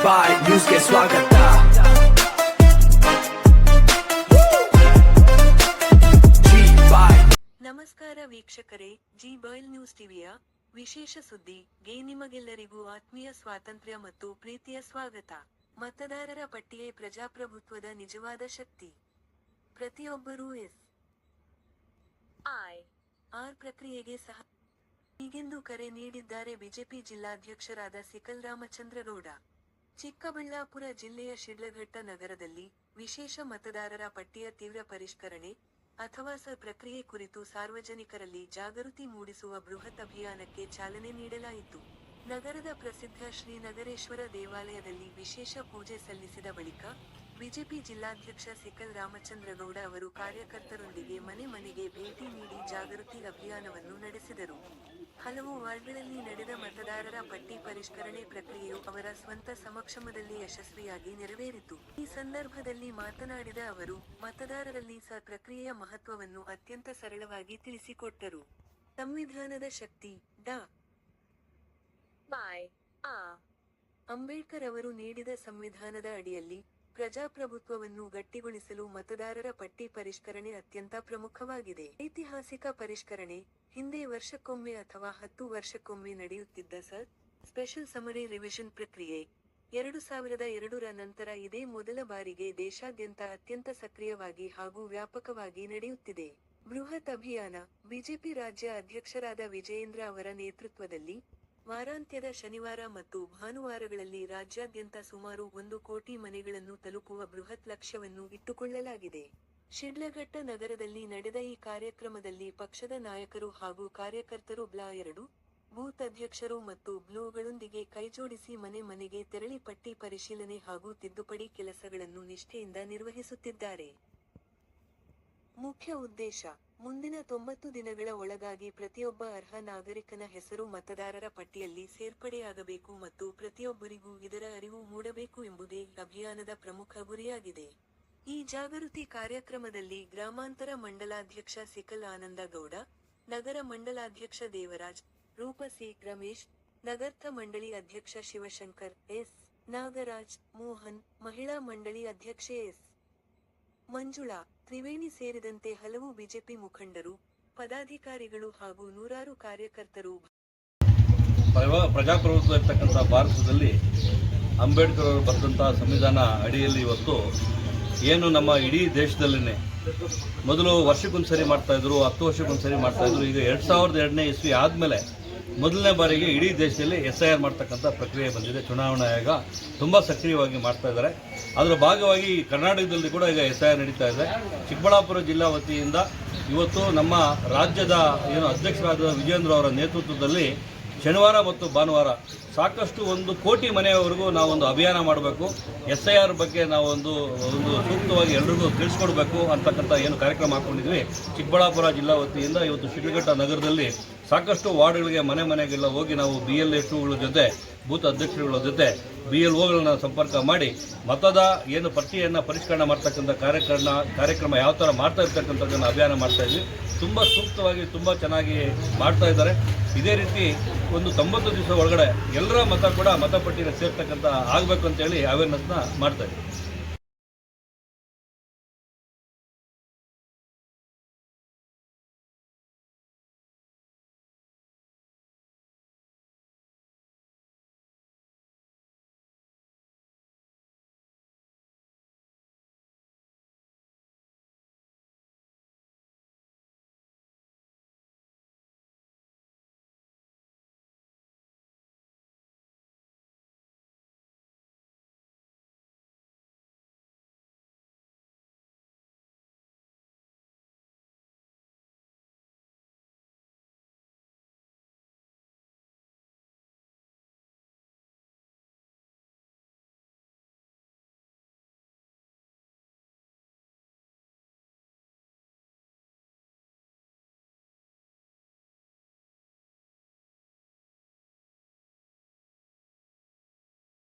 ಬಾಯ್ ನ್ಯೂಸ್ಗೆ ಸ್ವಾಗತ. ನಮಸ್ಕಾರ ವೀಕ್ಷಕರೇ, ಜಿ ಬಾಯ್ಲ್ ನ್ಯೂಸ್ ಟಿವಿಯ ವಿಶೇಷ ಸುದ್ದಿಗೆ ನಿಮಗೆಲ್ಲರಿಗೂ ಆತ್ಮೀಯ ಸ್ವಾತಂತ್ರ್ಯ ಮತ್ತು ಪ್ರೀತಿಯ ಸ್ವಾಗತ. ಮತದಾರರ ಪಟ್ಟಿಯೇ ಪ್ರಜಾಪ್ರಭುತ್ವದ ನಿಜವಾದ ಶಕ್ತಿ. ಪ್ರತಿಯೊಬ್ಬರೂ SIR ಪ್ರಕ್ರಿಯೆಗೆ ಸಹ ಹೀಗೆಂದು ಕರೆ ನೀಡಿದ್ದಾರೆ ಬಿಜೆಪಿ ಜಿಲ್ಲಾಧ್ಯಕ್ಷರಾದ ಸಿಕಲ್ ರಾಮಚಂದ್ರಗೌಡ. ಚಿಕ್ಕಬಳ್ಳಾಪುರ ಜಿಲ್ಲೆಯ ಶಿಡ್ಲಘಟ್ಟ ನಗರದಲ್ಲಿ ವಿಶೇಷ ಮತದಾರರ ಪಟ್ಟಿಯ ತೀವ್ರ ಪರಿಷ್ಕರಣೆ ಅಥವಾ SIR ಪ್ರಕ್ರಿಯೆ ಕುರಿತು ಸಾರ್ವಜನಿಕರಲ್ಲಿ ಜಾಗೃತಿ ಮೂಡಿಸುವ ಬೃಹತ್ ಅಭಿಯಾನಕ್ಕೆ ಚಾಲನೆ ನೀಡಲಾಯಿತು. ನಗರದ ಪ್ರಸಿದ್ಧ ಶ್ರೀ ನಗರೇಶ್ವರ ದೇವಾಲಯದಲ್ಲಿ ವಿಶೇಷ ಪೂಜೆ ಸಲ್ಲಿಸಿದ ಬಳಿಕ ಬಿಜೆಪಿ ಜಿಲ್ಲಾಧ್ಯಕ್ಷ ಸಿಕಲ್ ರಾಮಚಂದ್ರಗೌಡ ಅವರು ಕಾರ್ಯಕರ್ತರೊಂದಿಗೆ ಮನೆ ಮನೆಗೆ ಭೇಟಿ ನೀಡಿ ಜಾಗೃತಿ ಅಭಿಯಾನವನ್ನು ನಡೆಸಿದರು. ಹಲವು ವಾರ್ಡ್ಗಳಲ್ಲಿ ನಡೆದ ಮತದಾರರ ಪಟ್ಟಿ ಪರಿಷ್ಕರಣೆ ಪ್ರಕ್ರಿಯೆಯು ಅವರ ಸ್ವಂತ ಸಮಕ್ಷಮದಲ್ಲಿ ಯಶಸ್ವಿಯಾಗಿ ನೆರವೇರಿತು. ಈ ಸಂದರ್ಭದಲ್ಲಿ ಮಾತನಾಡಿದ ಅವರು, ಮತದಾರರಲ್ಲಿ SIR ಪ್ರಕ್ರಿಯೆಯ ಮಹತ್ವವನ್ನು ಅತ್ಯಂತ ಸರಳವಾಗಿ ತಿಳಿಸಿಕೊಟ್ಟರು. ಸಂವಿಧಾನದ ಶಕ್ತಿ ಡಾ. ಅಂಬೇಡ್ಕರ್ ಅವರು ನೀಡಿದ ಸಂವಿಧಾನದ ಅಡಿಯಲ್ಲಿ ಪ್ರಜಾಪ್ರಭುತ್ವವನ್ನು ಗಟ್ಟಿಗೊಳಿಸಲು ಮತದಾರರ ಪಟ್ಟಿ ಪರಿಷ್ಕರಣೆ ಅತ್ಯಂತ ಪ್ರಮುಖವಾಗಿದೆ. ಐತಿಹಾಸಿಕ ಪರಿಷ್ಕರಣೆ ಹಿಂದೆ ವರ್ಷಕ್ಕೊಮ್ಮೆ ಅಥವಾ 10 ವರ್ಷಕ್ಕೊಮ್ಮೆ ನಡೆಯುತ್ತಿದ್ದ SIR ಸ್ಪೆಷಲ್ ಸಮರಿ ರಿವಿಷನ್ ಪ್ರಕ್ರಿಯೆ 2002ರ ನಂತರ ಇದೇ ಮೊದಲ ಬಾರಿಗೆ ದೇಶಾದ್ಯಂತ ಅತ್ಯಂತ ಸಕ್ರಿಯವಾಗಿ ಹಾಗೂ ವ್ಯಾಪಕವಾಗಿ ನಡೆಯುತ್ತಿದೆ. ಬೃಹತ್ ಅಭಿಯಾನ ಬಿಜೆಪಿ ರಾಜ್ಯ ಅಧ್ಯಕ್ಷರಾದ ವಿಜಯೇಂದ್ರ ಅವರ ನೇತೃತ್ವದಲ್ಲಿ ವಾರಾಂತ್ಯದ ಶನಿವಾರ ಮತ್ತು ಭಾನುವಾರಗಳಲ್ಲಿ ರಾಜ್ಯಾದ್ಯಂತ ಸುಮಾರು 1 ಕೋಟಿ ಮನೆಗಳನ್ನು ತಲುಪುವ ಬೃಹತ್ ಲಕ್ಷ್ಯವನ್ನು ಇಟ್ಟುಕೊಳ್ಳಲಾಗಿದೆ. ಶಿಡ್ಲಘಟ್ಟ ನಗರದಲ್ಲಿ ನಡೆದ ಈ ಕಾರ್ಯಕ್ರಮದಲ್ಲಿ ಪಕ್ಷದ ನಾಯಕರು ಹಾಗೂ ಕಾರ್ಯಕರ್ತರು ಬ್ಲಾ 2 ಬೂತ್ ಅಧ್ಯಕ್ಷರು ಮತ್ತು ಬ್ಲೂಗಳೊಂದಿಗೆ ಕೈಜೋಡಿಸಿ ಮನೆ ಮನೆಗೆ ತೆರಳಿ ಪಟ್ಟಿ ಪರಿಶೀಲನೆ ಹಾಗೂ ತಿದ್ದುಪಡಿ ಕೆಲಸಗಳನ್ನು ನಿಷ್ಠೆಯಿಂದ ನಿರ್ವಹಿಸುತ್ತಿದ್ದಾರೆ. ಮುಖ್ಯ ಉದ್ದೇಶ: ಮುಂದಿನ 90 ದಿನಗಳ ಒಳಗಾಗಿ ಪ್ರತಿಯೊಬ್ಬ ಅರ್ಹ ನಾಗರಿಕನ ಹೆಸರು ಮತದಾರರ ಪಟ್ಟಿಯಲ್ಲಿ ಸೇರ್ಪಡೆಯಾಗಬೇಕು ಮತ್ತು ಪ್ರತಿಯೊಬ್ಬರಿಗೂ ಇದರ ಅರಿವು ಮೂಡಬೇಕು ಎಂಬುದೇ ಅಭಿಯಾನದ ಪ್ರಮುಖ ಗುರಿಯಾಗಿದೆ. ಈ ಜಾಗೃತಿ ಕಾರ್ಯಕ್ರಮದಲ್ಲಿ ಗ್ರಾಮಾಂತರ ಮಂಡಲಾಧ್ಯಕ್ಷ ಸಿಕಲ್ ಆನಂದಗೌಡ, ನಗರ ಮಂಡಲಾಧ್ಯಕ್ಷ ದೇವರಾಜ್, ರೂಪಸಿ ರಮೇಶ್, ನಗರ್ಥ ಮಂಡಳಿ ಅಧ್ಯಕ್ಷ ಶಿವಶಂಕರ್, ಎಸ್. ನಾಗರಾಜ್, ಮೋಹನ್, ಮಹಿಳಾ ಮಂಡಳಿ ಅಧ್ಯಕ್ಷೆ ಎಸ್. ಮಂಜುಳಾ, ತ್ರಿವೇಣಿ ಸೇರಿದಂತೆ ಹಲವು ಬಿಜೆಪಿ ಮುಖಂಡರು, ಪದಾಧಿಕಾರಿಗಳು ಹಾಗೂ ನೂರಾರು ಕಾರ್ಯಕರ್ತರು ಪ್ರಜಾಪ್ರಭುತ್ವ ಇರ್ತಕ್ಕಂಥ ಭಾರತದಲ್ಲಿ ಅಂಬೇಡ್ಕರ್ ಅವರು ಬರೆದಂತಹ ಸಂವಿಧಾನ ಅಡಿಯಲ್ಲಿ ಇವತ್ತು ಏನು ನಮ್ಮ ಇಡೀ ದೇಶದಲ್ಲೇ ಮೊದಲು ವರ್ಷಕ್ಕೊಂದ್ಸರಿ ಮಾಡ್ತಾಯಿದ್ರು, 10 ವರ್ಷಕ್ಕೊಂದ್ಸರಿ ಮಾಡ್ತಾಯಿದ್ರು. ಈಗ 2002ನೇ ಇಸ್ವಿ ಆದಮೇಲೆ ಮೊದಲನೇ ಬಾರಿಗೆ ಇಡೀ ದೇಶದಲ್ಲಿ SIR ಮಾಡ್ತಕ್ಕಂಥ ಪ್ರಕ್ರಿಯೆ ಬಂದಿದೆ. ಚುನಾವಣಾ ಆಯೋಗ ತುಂಬ ಸಕ್ರಿಯವಾಗಿ ಮಾಡ್ತಾ ಇದ್ದಾರೆ. ಅದರ ಭಾಗವಾಗಿ ಕರ್ನಾಟಕದಲ್ಲಿ ಕೂಡ ಈಗ SIR ನಡೀತಾ ಇದೆ. ಚಿಕ್ಕಬಳ್ಳಾಪುರ ಜಿಲ್ಲಾ ವತಿಯಿಂದ ಇವತ್ತು ನಮ್ಮ ರಾಜ್ಯದ ಅಧ್ಯಕ್ಷರಾದ ವಿಜಯೇಂದ್ರ ಅವರ ನೇತೃತ್ವದಲ್ಲಿ ಶನಿವಾರ ಮತ್ತು ಭಾನುವಾರ ಸಾಕಷ್ಟು 1 ಕೋಟಿ ಮನೆಯವರೆಗೂ ನಾವೊಂದು ಅಭಿಯಾನ ಮಾಡಬೇಕು. SIR ಬಗ್ಗೆ ನಾವೊಂದು ಸೂಕ್ತವಾಗಿ ಎಲ್ರಿಗೂ ತಿಳಿಸ್ಕೊಡ್ಬೇಕು ಅಂತಕ್ಕಂಥ ಕಾರ್ಯಕ್ರಮ ಹಾಕ್ಕೊಂಡಿದ್ವಿ. ಚಿಕ್ಕಬಳ್ಳಾಪುರ ಜಿಲ್ಲಾ ವತಿಯಿಂದ ಇವತ್ತು ಶಿಡ್ಲಘಟ್ಟ ನಗರದಲ್ಲಿ ಸಾಕಷ್ಟು ವಾರ್ಡ್ಗಳಿಗೆ ಮನೆ ಮನೆಗೆಲ್ಲ ಹೋಗಿ ನಾವು BLA2ಗಳ ಜೊತೆ, ಬೂತ್ ಅಧ್ಯಕ್ಷರುಗಳ ಜೊತೆ BLOಗಳನ್ನ ಸಂಪರ್ಕ ಮಾಡಿ ಮತದ ಪಟ್ಟಿಯನ್ನು ಪರಿಷ್ಕರಣೆ ಮಾಡ್ತಕ್ಕಂಥ ಕಾರ್ಯಕ್ರಮ ಯಾವ ಥರ ಮಾಡ್ತಾ ಇರ್ತಕ್ಕಂಥದ್ದನ್ನು ಅಭಿಯಾನ ಮಾಡ್ತಾ ಇದ್ವಿ. ತುಂಬ ಸೂಕ್ತವಾಗಿ ತುಂಬ ಚೆನ್ನಾಗಿ ಮಾಡ್ತಾ ಇದ್ದಾರೆ. ಇದೇ ರೀತಿ ಒಂದು 90 ದಿವಸ ಒಳಗಡೆ ಎಲ್ಲರ ಮತ ಕೂಡ ಮತಪಟ್ಟಿನ ಸೇರ್ತಕ್ಕಂಥ ಆಗಬೇಕು ಅಂತೇಳಿ ಅವೇರ್ನೆಸ್ನ ಮಾಡ್ತಾ ಇದ್ದೀವಿ.